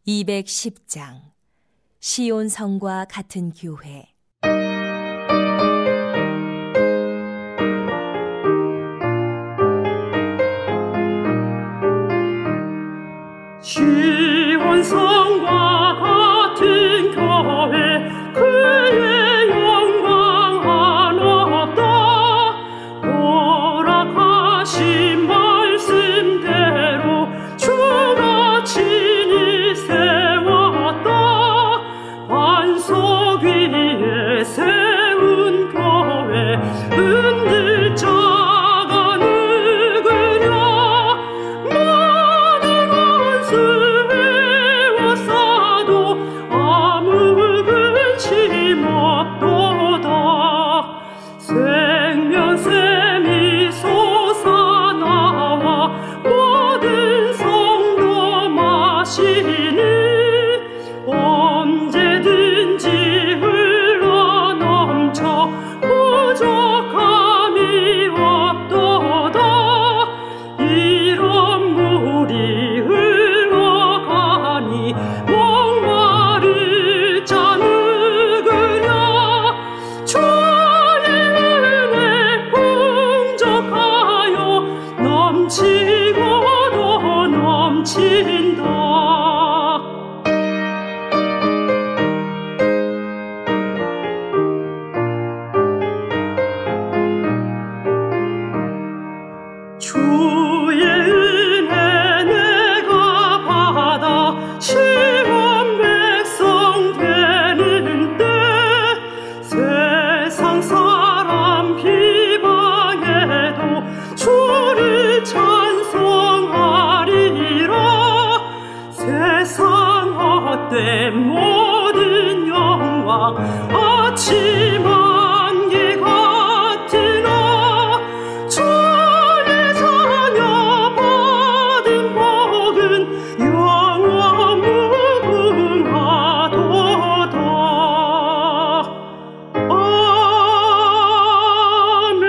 210장 시온성과 같은 교회. 시온성과 같은 교회, 그의 영광 한없다. 허락하신 말씀대로 주가 친히 세웠다. 반석 위에 세운 교회, 흔들 자가 누구냐. 많은 원수 해왔사도 아무 근심 없도다. 생명샘이 솟아나와 모든 성도 마시니 언제든지 흘러넘쳐 부족함이 없도다. 이런 물이 흘러가니 목마를 자 누구냐. 주의 은혜 풍족하여 넘치고도 넘친다. 주의 은혜 내가 받아 시온 백성 되는 때, 세상 사람 비방해도 주를 찬송하리라. 세상 헛된 모든 영광 아침 안개 같으나 주의 자녀 받은 복은 영원 무궁하도다. 아멘.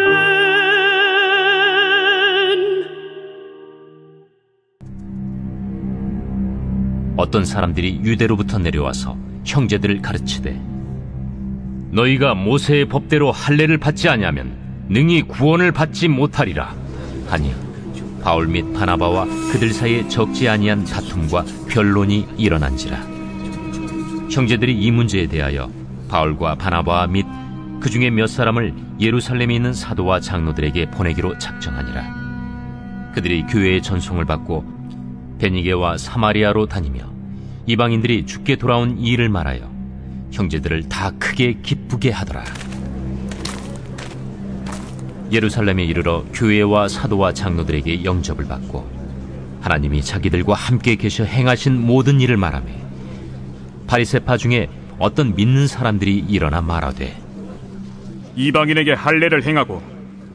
어떤 사람들이 유대로부터 내려와서 형제들을 가르치되, 너희가 모세의 법대로 할례를 받지 아니하면 능히 구원을 받지 못하리라 하니, 바울 및 바나바와 그들 사이에 적지 아니한 다툼과 변론이 일어난지라. 형제들이 이 문제에 대하여 바울과 바나바 및 그 중에 몇 사람을 예루살렘에 있는 사도와 장로들에게 보내기로 작정하니라. 그들이 교회의 전송을 받고 베니게와 사마리아로 다니며 이방인들이 죽게 돌아온 이 일을 말하여 형제들을 다 크게 기쁘게 하더라. 예루살렘에 이르러 교회와 사도와 장로들에게 영접을 받고 하나님이 자기들과 함께 계셔 행하신 모든 일을 말하며, 바리새파 중에 어떤 믿는 사람들이 일어나 말하되, 이방인에게 할례를 행하고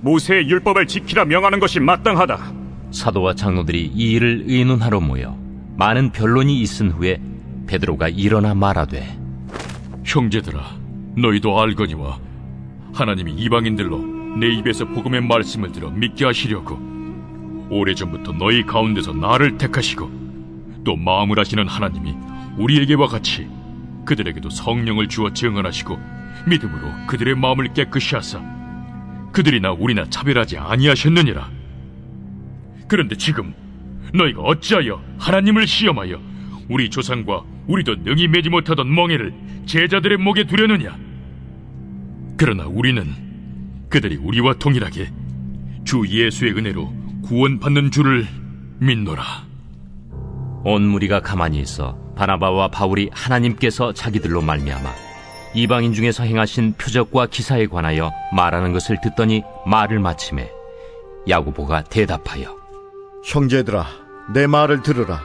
모세의 율법을 지키라 명하는 것이 마땅하다. 사도와 장로들이 이 일을 의논하러 모여 많은 변론이 있은 후에 베드로가 일어나 말하되, 형제들아, 너희도 알거니와 하나님이 이방인들로 내 입에서 복음의 말씀을 들어 믿게 하시려고 오래전부터 너희 가운데서 나를 택하시고, 또 마음을 하시는 하나님이 우리에게와 같이 그들에게도 성령을 주어 증언하시고 믿음으로 그들의 마음을 깨끗이 하사 그들이나 우리나 차별하지 아니하셨느니라. 그런데 지금 너희가 어찌하여 하나님을 시험하여 우리 조상과 우리도 능히 매지 못하던 멍에를 제자들의 목에 두려느냐. 그러나 우리는 그들이 우리와 동일하게 주 예수의 은혜로 구원받는 줄을 믿노라. 온 무리가 가만히 있어 바나바와 바울이 하나님께서 자기들로 말미암아 이방인 중에서 행하신 표적과 기사에 관하여 말하는 것을 듣더니 말을 마치매 야고보가 대답하여, 형제들아, 내 말을 들으라.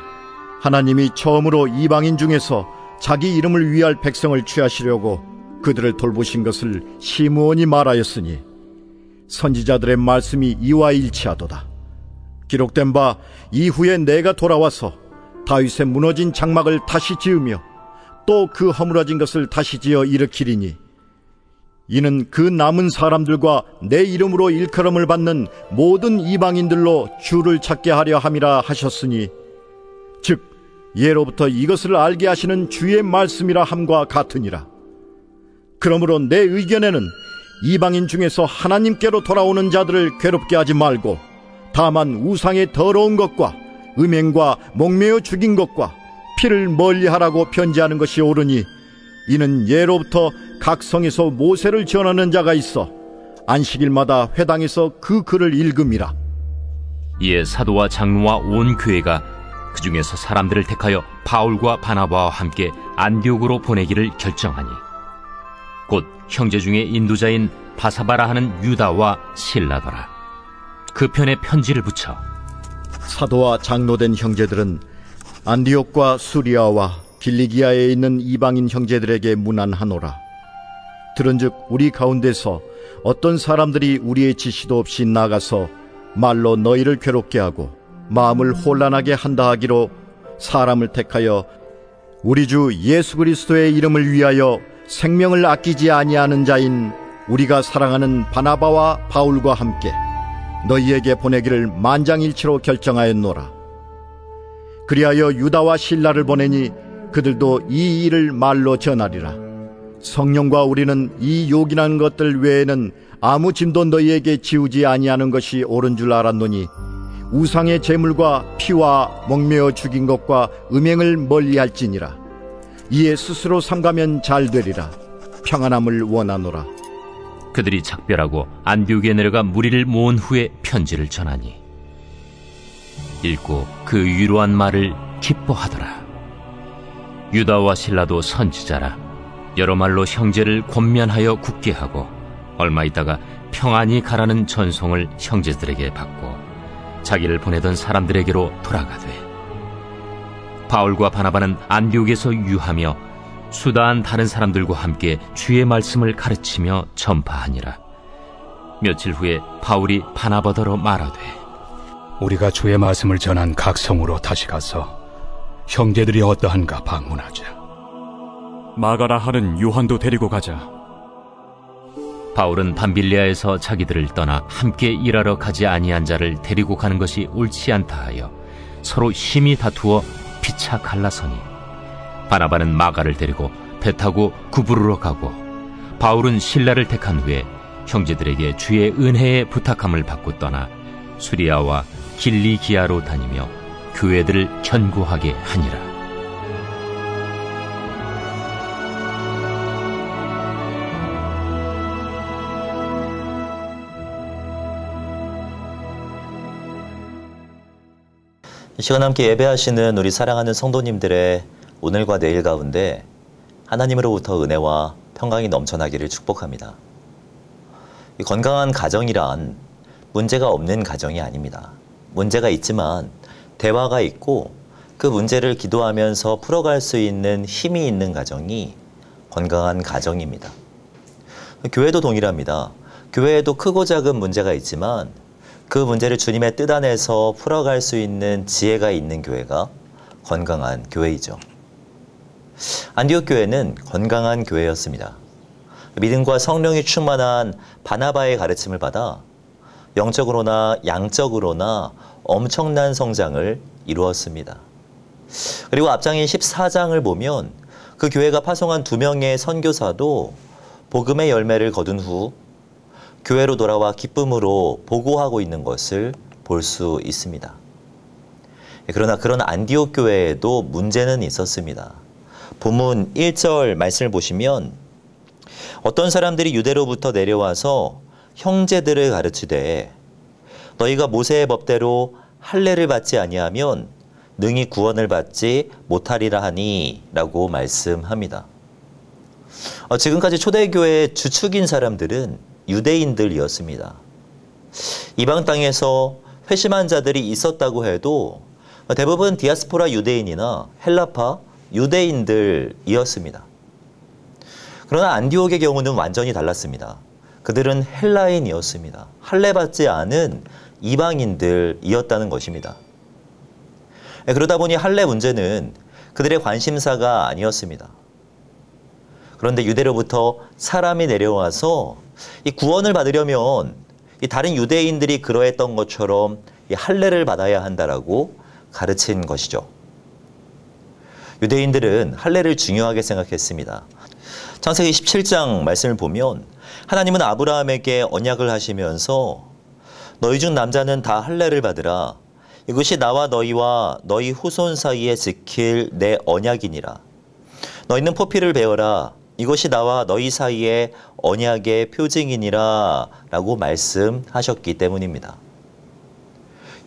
하나님이 처음으로 이방인 중에서 자기 이름을 위할 백성을 취하시려고 그들을 돌보신 것을 시므온이 말하였으니 선지자들의 말씀이 이와 일치하도다. 기록된 바 이후에 내가 돌아와서 다윗의 무너진 장막을 다시 지으며 또 그 허물어진 것을 다시 지어 일으키리니, 이는 그 남은 사람들과 내 이름으로 일컬음을 받는 모든 이방인들로 주를 찾게 하려 함이라 하셨으니, 즉 예로부터 이것을 알게 하시는 주의 말씀이라 함과 같으니라. 그러므로 내 의견에는 이방인 중에서 하나님께로 돌아오는 자들을 괴롭게 하지 말고 다만 우상의 더러운 것과 음행과 목매어 죽인 것과 피를 멀리하라고 편지하는 것이 옳으니 이는 예로부터 각 성에서 모세를 전하는 자가 있어 안식일마다 회당에서 그 글을 읽음이라. 이에 사도와 장로와 온 교회가 그 중에서 사람들을 택하여 바울과 바나바와 함께 안디옥으로 보내기를 결정하니 곧 형제 중에 인도자인 바사바라 하는 유다와 실라더라. 그 편에 편지를 붙여 사도와 장로된 형제들은 안디옥과 수리아와 길리기아에 있는 이방인 형제들에게 문안하노라. 들은즉 우리 가운데서 어떤 사람들이 우리의 지시도 없이 나가서 말로 너희를 괴롭게 하고 마음을 혼란하게 한다 하기로 사람을 택하여 우리 주 예수 그리스도의 이름을 위하여 생명을 아끼지 아니하는 자인 우리가 사랑하는 바나바와 바울과 함께 너희에게 보내기를 만장일치로 결정하였노라. 그리하여 유다와 실라를 보내니 그들도 이 일을 말로 전하리라. 성령과 우리는 이 요긴한 것들 외에는 아무 짐도 너희에게 지우지 아니하는 것이 옳은 줄 알았노니 우상의 제물과 피와 목매어 죽인 것과 음행을 멀리할지니라. 이에 스스로 삼가면 잘 되리라. 평안함을 원하노라. 그들이 작별하고 안디옥에 내려가 무리를 모은 후에 편지를 전하니 읽고 그 위로한 말을 기뻐하더라. 유다와 실라도 선지자라. 여러 말로 형제를 권면하여 굳게 하고 얼마 있다가 평안히 가라는 전송을 형제들에게 받고 자기를 보내던 사람들에게로 돌아가되 바울과 바나바는 안디옥에서 유하며 수다한 다른 사람들과 함께 주의 말씀을 가르치며 전파하니라. 며칠 후에 바울이 바나바더러 말하되 우리가 주의 말씀을 전한 각 성으로 다시 가서 형제들이 어떠한가 방문하자. 마가라 하는 요한도 데리고 가자. 바울은 밤빌리아에서 자기들을 떠나 함께 일하러 가지 아니한 자를 데리고 가는 것이 옳지 않다 하여 서로 심히 다투어 피차 갈라서니 바나바는 마가를 데리고 배 타고 구부르러 가고 바울은 실라를 택한 후에 형제들에게 주의 은혜에 부탁함을 받고 떠나 수리아와 길리기아로 다니며 교회들을 견고하게 하니라. 이 시간 함께 예배하시는 우리 사랑하는 성도님들의 오늘과 내일 가운데 하나님으로부터 은혜와 평강이 넘쳐나기를 축복합니다. 이 건강한 가정이란 문제가 없는 가정이 아닙니다. 문제가 있지만 대화가 있고 그 문제를 기도하면서 풀어갈 수 있는 힘이 있는 가정이 건강한 가정입니다. 교회도 동일합니다. 교회에도 크고 작은 문제가 있지만 그 문제를 주님의 뜻 안에서 풀어갈 수 있는 지혜가 있는 교회가 건강한 교회이죠. 안디옥 교회는 건강한 교회였습니다. 믿음과 성령이 충만한 바나바의 가르침을 받아 영적으로나 양적으로나 엄청난 성장을 이루었습니다. 그리고 앞장인 14장을 보면 그 교회가 파송한 2명의 선교사도 복음의 열매를 거둔 후 교회로 돌아와 기쁨으로 보고하고 있는 것을 볼 수 있습니다. 그러나 그런 안디옥 교회에도 문제는 있었습니다. 본문 1절 말씀을 보시면 어떤 사람들이 유대로부터 내려와서 형제들을 가르치되 너희가 모세의 법대로 할례를 받지 아니하면 능히 구원을 받지 못하리라 하니 라고 말씀합니다. 지금까지 초대교회의 주축인 사람들은 유대인들이었습니다. 이방 땅에서 회심한 자들이 있었다고 해도 대부분 디아스포라 유대인이나 헬라파 유대인들이었습니다. 그러나 안디옥의 경우는 완전히 달랐습니다. 그들은 헬라인이었습니다. 할례 받지 않은 이방인들이었다는 것입니다. 그러다 보니 할례 문제는 그들의 관심사가 아니었습니다. 그런데 유대로부터 사람이 내려와서 이 구원을 받으려면 이 다른 유대인들이 그러했던 것처럼 이 할례를 받아야 한다라고 가르친 것이죠. 유대인들은 할례를 중요하게 생각했습니다. 창세기 17장 말씀을 보면 하나님은 아브라함에게 언약을 하시면서 너희 중 남자는 다 할례를 받으라. 이것이 나와 너희와 너희 후손 사이에 지킬 내 언약이니라. 너희는 포피를 베어라. 이것이 나와 너희 사이에 언약의 표징이니라 라고 말씀하셨기 때문입니다.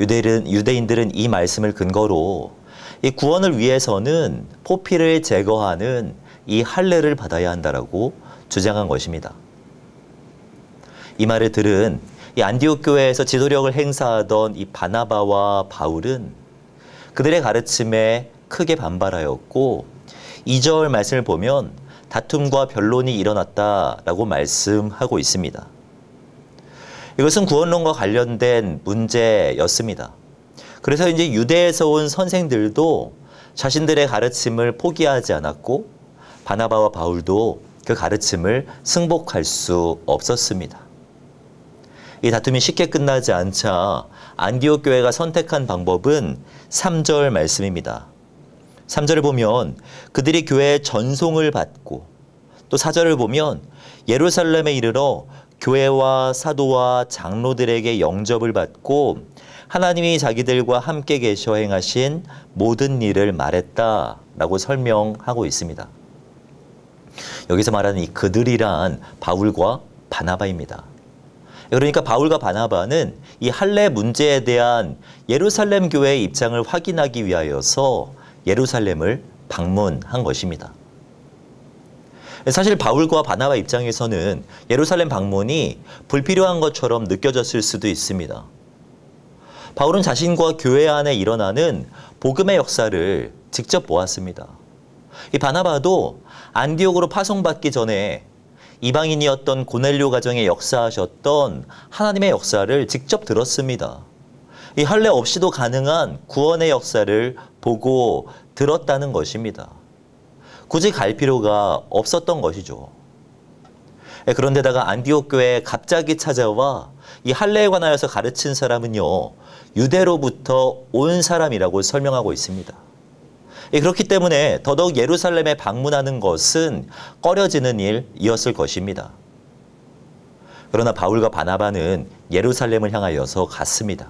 유대인들은 이 말씀을 근거로 이 구원을 위해서는 포피를 제거하는 이 할례를 받아야 한다라고 주장한 것입니다. 이 말을 들은 이 안디옥 교회에서 지도력을 행사하던 이 바나바와 바울은 그들의 가르침에 크게 반발하였고 2절 말씀을 보면 다툼과 변론이 일어났다라고 말씀하고 있습니다. 이것은 구원론과 관련된 문제였습니다. 그래서 이제 유대에서 온 선생들도 자신들의 가르침을 포기하지 않았고 바나바와 바울도 그 가르침을 승복할 수 없었습니다. 이 다툼이 쉽게 끝나지 않자 안디옥 교회가 선택한 방법은 3절 말씀입니다. 3절을 보면 그들이 교회의 전송을 받고 또 4절을 보면 예루살렘에 이르러 교회와 사도와 장로들에게 영접을 받고 하나님이 자기들과 함께 계셔 행하신 모든 일을 말했다라고 설명하고 있습니다. 여기서 말하는 이 그들이란 바울과 바나바입니다. 그러니까 바울과 바나바는 이 할례 문제에 대한 예루살렘 교회의 입장을 확인하기 위하여서 예루살렘을 방문한 것입니다. 사실 바울과 바나바 입장에서는 예루살렘 방문이 불필요한 것처럼 느껴졌을 수도 있습니다. 바울은 자신과 교회 안에 일어나는 복음의 역사를 직접 보았습니다. 이 바나바도 안디옥으로 파송받기 전에 이방인이었던 고넬료 가정에 역사하셨던 하나님의 역사를 직접 들었습니다. 이 할례 없이도 가능한 구원의 역사를 보고 들었다는 것입니다. 굳이 갈 필요가 없었던 것이죠. 그런데다가 안디옥 교회에 갑자기 찾아와 이 할례에 관하여서 가르친 사람은요, 유대로부터 온 사람이라고 설명하고 있습니다. 그렇기 때문에 더더욱 예루살렘에 방문하는 것은 꺼려지는 일이었을 것입니다. 그러나 바울과 바나바는 예루살렘을 향하여서 갔습니다.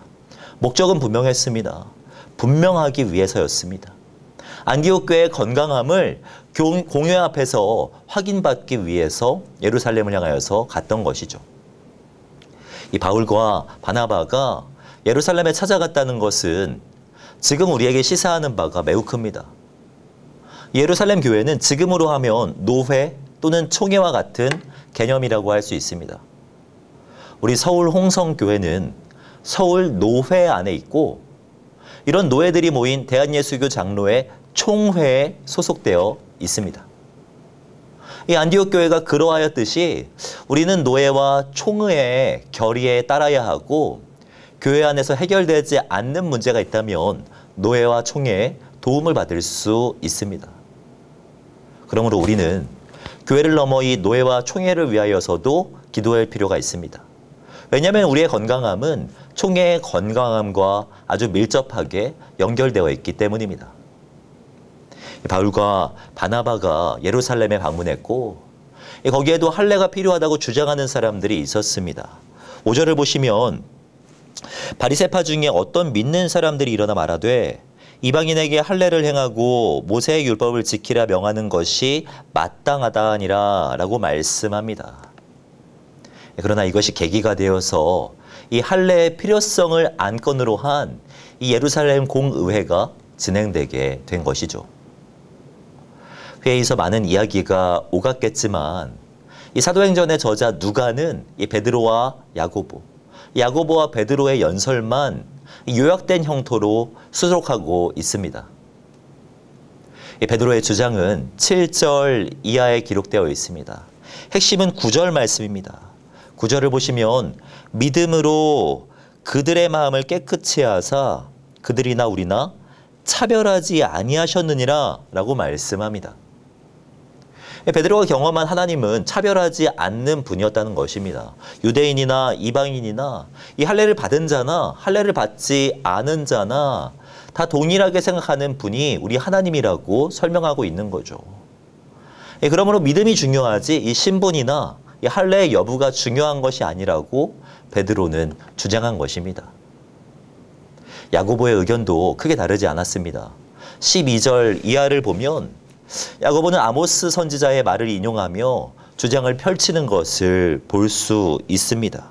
목적은 분명했습니다. 분명하기 위해서였습니다. 안디옥 교회의 건강함을 공회 앞에서 확인받기 위해서 예루살렘을 향하여서 갔던 것이죠. 이 바울과 바나바가 예루살렘에 찾아갔다는 것은 지금 우리에게 시사하는 바가 매우 큽니다. 예루살렘 교회는 지금으로 하면 노회 또는 총회와 같은 개념이라고 할 수 있습니다. 우리 서울 홍성교회는 서울 노회 안에 있고 이런 노회들이 모인 대한예수교 장로회 총회에 소속되어 있습니다. 이 안디옥 교회가 그러하였듯이 우리는 노회와 총회의 결의에 따라야 하고 교회 안에서 해결되지 않는 문제가 있다면 노회와 총회에 도움을 받을 수 있습니다. 그러므로 우리는 교회를 넘어 이 노회와 총회를 위하여서도 기도할 필요가 있습니다. 왜냐하면 우리의 건강함은 총회의 건강함과 아주 밀접하게 연결되어 있기 때문입니다. 바울과 바나바가 예루살렘에 방문했고 거기에도 할례가 필요하다고 주장하는 사람들이 있었습니다. 5절을 보시면 바리새파 중에 어떤 믿는 사람들이 일어나 말하되 이방인에게 할례를 행하고 모세의 율법을 지키라 명하는 것이 마땅하다 하니라 라고 말씀합니다. 그러나 이것이 계기가 되어서 이 할례의 필요성을 안건으로 한 이 예루살렘 공의회가 진행되게 된 것이죠. 회의에서 많은 이야기가 오갔겠지만 이 사도행전의 저자 누가는 이 베드로와 야고보와 베드로의 연설만 요약된 형태로 수록하고 있습니다. 이 베드로의 주장은 7절 이하에 기록되어 있습니다. 핵심은 9절 말씀입니다. 9절을 보시면 믿음으로 그들의 마음을 깨끗이 하사 그들이나 우리나 차별하지 아니하셨느니라 라고 말씀합니다. 베드로가 경험한 하나님은 차별하지 않는 분이었다는 것입니다. 유대인이나 이방인이나 이 할례를 받은 자나 할례를 받지 않은 자나 다 동일하게 생각하는 분이 우리 하나님이라고 설명하고 있는 거죠. 그러므로 믿음이 중요하지 이 신분이나 이 할례의 여부가 중요한 것이 아니라고 베드로는 주장한 것입니다. 야고보의 의견도 크게 다르지 않았습니다. 12절 이하를 보면 야고보는 아모스 선지자의 말을 인용하며 주장을 펼치는 것을 볼 수 있습니다.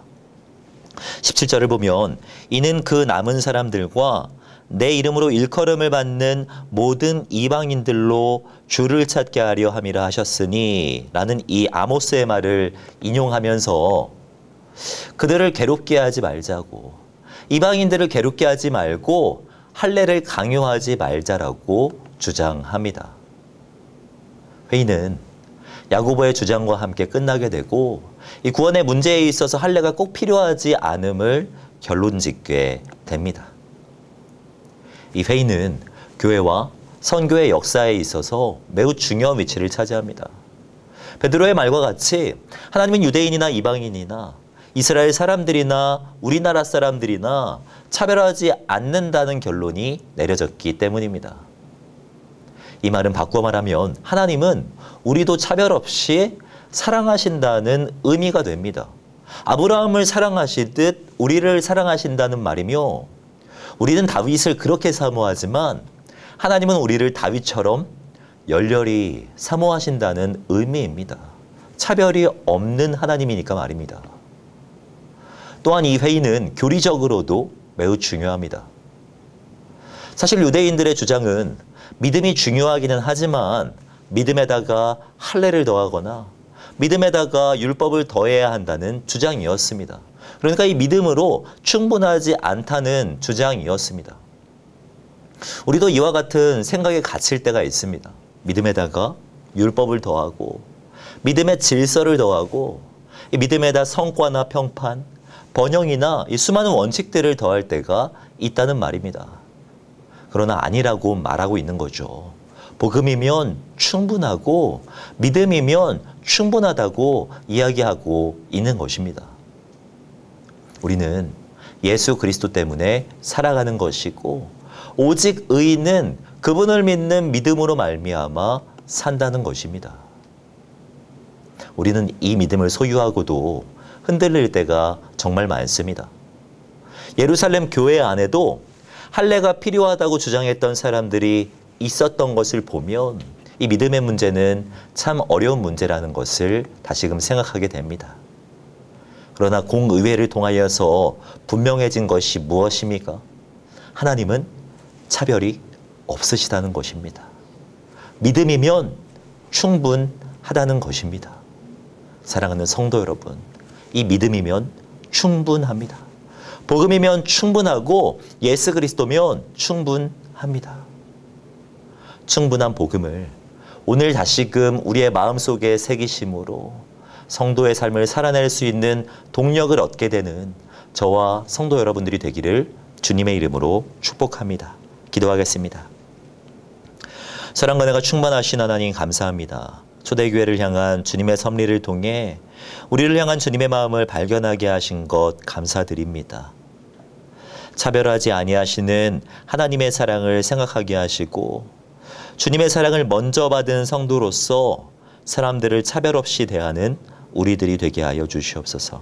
17절을 보면 이는 그 남은 사람들과 내 이름으로 일컬음을 받는 모든 이방인들로 주를 찾게 하려 함이라 하셨으니 라는 이 아모스의 말을 인용하면서 그들을 괴롭게 하지 말자고, 이방인들을 괴롭게 하지 말고 할례를 강요하지 말자라고 주장합니다. 회의는 야고보의 주장과 함께 끝나게 되고 이 구원의 문제에 있어서 할례가 꼭 필요하지 않음을 결론짓게 됩니다. 이 회의는 교회와 선교의 역사에 있어서 매우 중요한 위치를 차지합니다. 베드로의 말과 같이 하나님은 유대인이나 이방인이나 이스라엘 사람들이나 우리나라 사람들이나 차별하지 않는다는 결론이 내려졌기 때문입니다. 이 말은 바꿔 말하면 하나님은 우리도 차별 없이 사랑하신다는 의미가 됩니다. 아브라함을 사랑하시듯 우리를 사랑하신다는 말이며 우리는 다윗을 그렇게 사모하지만 하나님은 우리를 다윗처럼 열렬히 사모하신다는 의미입니다. 차별이 없는 하나님이니까 말입니다. 또한 이 회의는 교리적으로도 매우 중요합니다. 사실 유대인들의 주장은 믿음이 중요하기는 하지만 믿음에다가 할례를 더하거나 믿음에다가 율법을 더해야 한다는 주장이었습니다. 그러니까 이 믿음으로 충분하지 않다는 주장이었습니다. 우리도 이와 같은 생각에 갇힐 때가 있습니다. 믿음에다가 율법을 더하고 믿음의 질서를 더하고 이 믿음에다 성과나 평판, 번영이나 이 수많은 원칙들을 더할 때가 있다는 말입니다. 그러나 아니라고 말하고 있는 거죠. 복음이면 충분하고 믿음이면 충분하다고 이야기하고 있는 것입니다. 우리는 예수 그리스도 때문에 살아가는 것이고 오직 의인은 그분을 믿는 믿음으로 말미암아 산다는 것입니다. 우리는 이 믿음을 소유하고도 흔들릴 때가 정말 많습니다. 예루살렘 교회 안에도 할례가 필요하다고 주장했던 사람들이 있었던 것을 보면 이 믿음의 문제는 참 어려운 문제라는 것을 다시금 생각하게 됩니다. 그러나 공의회를 통하여서 분명해진 것이 무엇입니까? 하나님은 차별이 없으시다는 것입니다. 믿음이면 충분하다는 것입니다. 사랑하는 성도 여러분, 이 믿음이면 충분합니다. 복음이면 충분하고 예수 그리스도면 충분합니다. 충분한 복음을 오늘 다시금 우리의 마음속에 새기심으로 성도의 삶을 살아낼 수 있는 동력을 얻게 되는 저와 성도 여러분들이 되기를 주님의 이름으로 축복합니다. 기도하겠습니다. 사랑과 은혜가 충만하신 하나님 감사합니다. 초대교회를 향한 주님의 섭리를 통해 우리를 향한 주님의 마음을 발견하게 하신 것 감사드립니다. 차별하지 아니하시는 하나님의 사랑을 생각하게 하시고 주님의 사랑을 먼저 받은 성도로서 사람들을 차별 없이 대하는 우리들이 되게 하여 주시옵소서.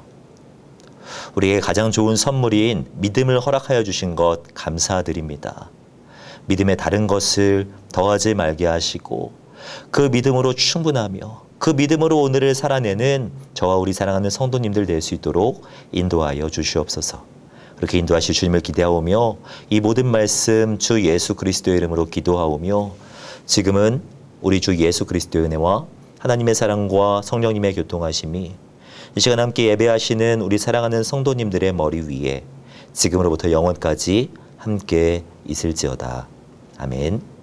우리에게 가장 좋은 선물인 믿음을 허락하여 주신 것 감사드립니다. 믿음에 다른 것을 더하지 말게 하시고 그 믿음으로 충분하며 그 믿음으로 오늘을 살아내는 저와 우리 사랑하는 성도님들 될 수 있도록 인도하여 주시옵소서. 그렇게 인도하실 주님을 기대하오며 이 모든 말씀 주 예수 그리스도의 이름으로 기도하오며 지금은 우리 주 예수 그리스도의 은혜와 하나님의 사랑과 성령님의 교통하심이 이 시간 함께 예배하시는 우리 사랑하는 성도님들의 머리 위에 지금으로부터 영원까지 함께 있을지어다. 아멘.